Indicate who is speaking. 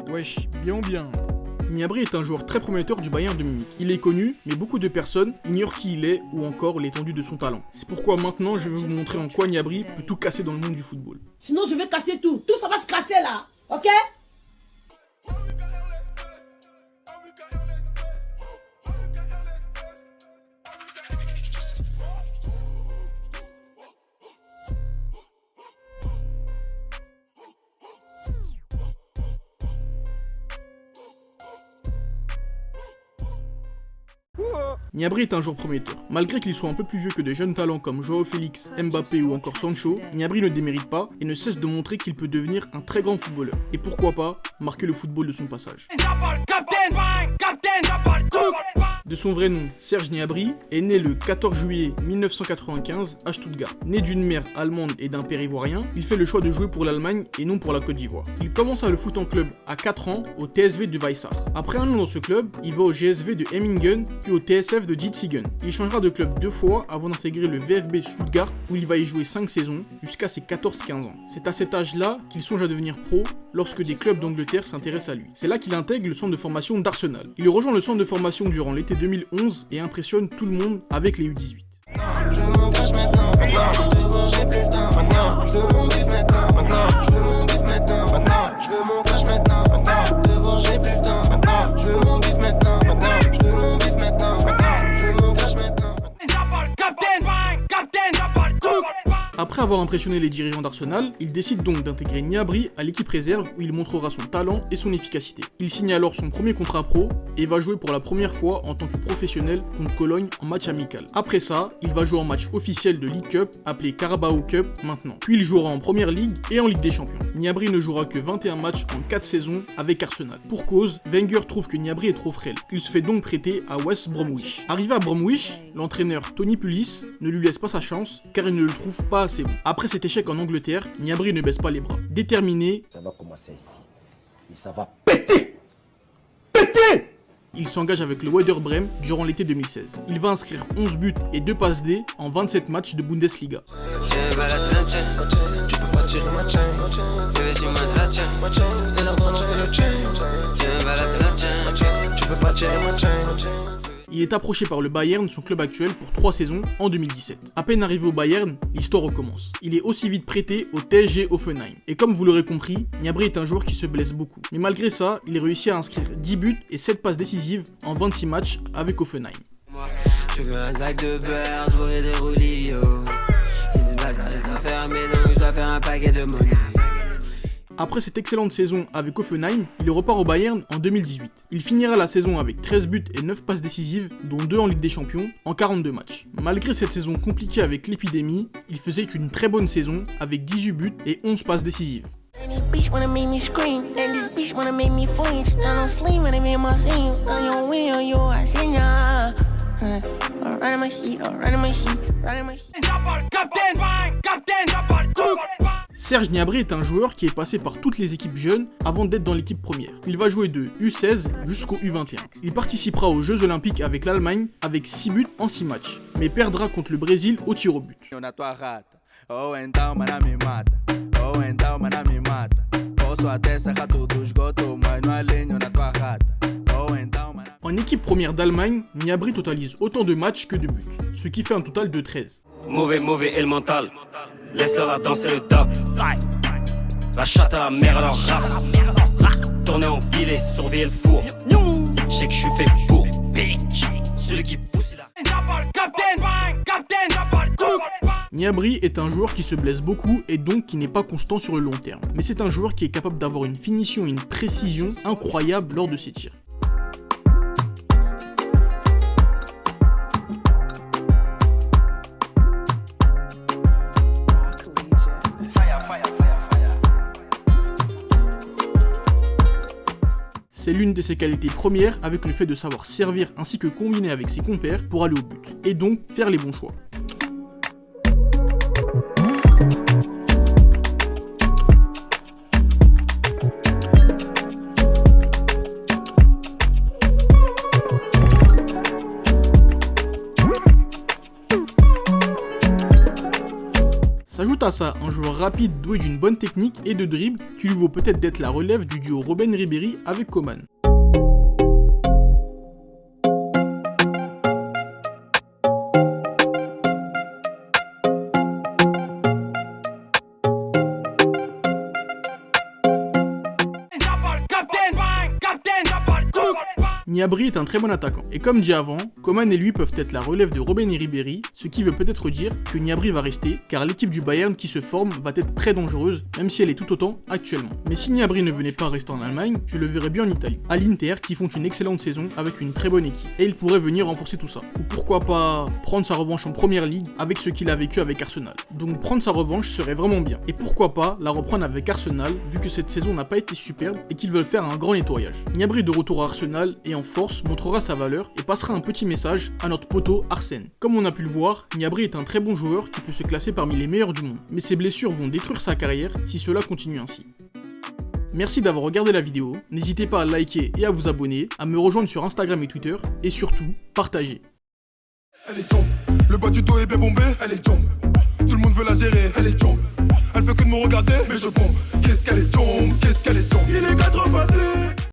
Speaker 1: Wesh, bien ou bien. Gnabry est un joueur très prometteur du Bayern de Munich. Il est connu, mais beaucoup de personnes ignorent qui il est ou encore l'étendue de son talent. C'est pourquoi maintenant je vais vous montrer en quoi Gnabry peut tout casser dans le monde du football.
Speaker 2: Sinon je vais casser tout. Tout ça va se casser là. Ok?
Speaker 1: Gnabry est un joueur prometteur. Malgré qu'il soit un peu plus vieux que de jeunes talents comme Joao Félix, Mbappé ou encore Sancho, Gnabry ne démérite pas et ne cesse de montrer qu'il peut devenir un très grand footballeur. Et pourquoi pas, marquer le football de son passage. De son vrai nom, Serge Gnabry est né le 14 juillet 1995 à Stuttgart. Né d'une mère allemande et d'un père ivoirien, il fait le choix de jouer pour l'Allemagne et non pour la Côte d'Ivoire. Il commence le foot en club à 4 ans au TSV de Weissach. Après un an dans ce club, il va au GSV de Emmingen puis au TSF de Dietzigen. Il changera de club 2 fois avant d'intégrer le VfB Stuttgart où il va y jouer 5 saisons jusqu'à ses 14-15 ans. C'est à cet âge-là qu'il songe à devenir pro lorsque des clubs d'Angleterre s'intéressent à lui. C'est là qu'il intègre le centre de formation d'Arsenal. Il rejoint le centre de formation durant l'été 2011 et impressionne tout le monde avec les U18.
Speaker 3: Je m'engage maintenant, devant j'ai plus le temps, je veux mon bif maintenant, je veux mon bif maintenant, je veux mon cash maintenant, devant j'ai plus le temps, je veux mon bif maintenant, je veux mon bif maintenant, je veux mon cash maintenant.
Speaker 1: Après avoir impressionné les dirigeants d'Arsenal, il décide donc d'intégrer Gnabry à l'équipe réserve où il montrera son talent et son efficacité. Il signe alors son premier contrat pro et va jouer pour la première fois en tant que professionnel contre Cologne en match amical. Après ça, il va jouer en match officiel de League Cup appelé Carabao Cup maintenant. Puis il jouera en Première Ligue et en Ligue des Champions. Gnabry ne jouera que 21 matchs en 4 saisons avec Arsenal. Pour cause, Wenger trouve que Gnabry est trop frêle. Il se fait donc prêter à West Bromwich. Arrivé à Bromwich, l'entraîneur Tony Pulis ne lui laisse pas sa chance car il ne le trouve pas assez bon. Après cet échec en Angleterre, Gnabry ne baisse pas les bras. Déterminé,
Speaker 4: ça va commencer ici. Et ça va péter! Péter!
Speaker 1: Il s'engage avec le Werder Bremen durant l'été 2016. Il va inscrire 11 buts et 2 passes D en 27 matchs de Bundesliga. Il est approché par le Bayern, son club actuel, pour 3 saisons en 2017. À peine arrivé au Bayern, l'histoire recommence. Il est aussi vite prêté au TSG Hoffenheim. Et comme vous l'aurez compris, Gnabry est un joueur qui se blesse beaucoup. Mais malgré ça, il réussit à inscrire 10 buts et 7 passes décisives en 26 matchs avec Hoffenheim.
Speaker 3: Je veux un sac de beurre, je des roulis, ils se battent à fermer, donc je dois faire un paquet de monnaie.
Speaker 1: Après cette excellente saison avec Hoffenheim, il repart au Bayern en 2018. Il finira la saison avec 13 buts et 9 passes décisives, dont 2 en Ligue des Champions, en 42 matchs. Malgré cette saison compliquée avec l'épidémie, il faisait une très bonne saison avec 18 buts et 11 passes décisives. Serge Gnabry est un joueur qui est passé par toutes les équipes jeunes avant d'être dans l'équipe première. Il va jouer de U16 jusqu'au U21. Il participera aux Jeux Olympiques avec l'Allemagne avec 6 buts en 6 matchs, mais perdra contre le Brésil au tir au but. En équipe première d'Allemagne, Gnabry totalise autant de matchs que de buts, ce qui fait un total de 13.
Speaker 5: Mauvais et le mental. Laisse-leur danser le top. La chatte à la mer à leur rap. Tourner en ville et surveiller le four. Je sais que je suis fait pour. Celui qui pousse il a.
Speaker 1: Gnabry est un joueur qui se blesse beaucoup et donc qui n'est pas constant sur le long terme. Mais c'est un joueur qui est capable d'avoir une finition et une précision incroyables lors de ses tirs. C'est l'une de ses qualités premières avec le fait de savoir servir ainsi que combiner avec ses compères pour aller au but, et donc faire les bons choix. S'ajoute Ajoute à ça un joueur rapide doué d'une bonne technique et de dribble qui lui vaut peut-être d'être la relève du duo Robben Ribéry avec Coman. Gnabry est un très bon attaquant, et comme dit avant, Coman et lui peuvent être la relève de Robben et Ribéry, ce qui veut peut-être dire que Gnabry va rester, car l'équipe du Bayern qui se forme va être très dangereuse, même si elle est tout autant actuellement. Mais si Gnabry ne venait pas rester en Allemagne, je le verrais bien en Italie, à l'Inter qui font une excellente saison avec une très bonne équipe, et il pourrait venir renforcer tout ça. Ou pourquoi pas prendre sa revanche en première ligue avec ce qu'il a vécu avec Arsenal. Donc prendre sa revanche serait vraiment bien, et pourquoi pas la reprendre avec Arsenal, vu que cette saison n'a pas été superbe et qu'ils veulent faire un grand nettoyage. Gnabry de retour à Arsenal et en force montrera sa valeur et passera un petit message à notre poteau Arsène. Comme on a pu le voir, Gnabry est un très bon joueur qui peut se classer parmi les meilleurs du monde, mais ses blessures vont détruire sa carrière si cela continue ainsi. Merci d'avoir regardé la vidéo, n'hésitez pas à liker et à vous abonner, à me rejoindre sur Instagram et Twitter, et surtout, partagez.
Speaker 6: Elle est tombe, le bas du dos est bien bombé, elle est tombe. Tout le monde veut la gérer, elle est tombe. Elle veut que de me regarder, mais je bombe. Qu'est-ce qu'elle est tombe, qu'est-ce qu'elle est tombe. Il est 4 ans passés.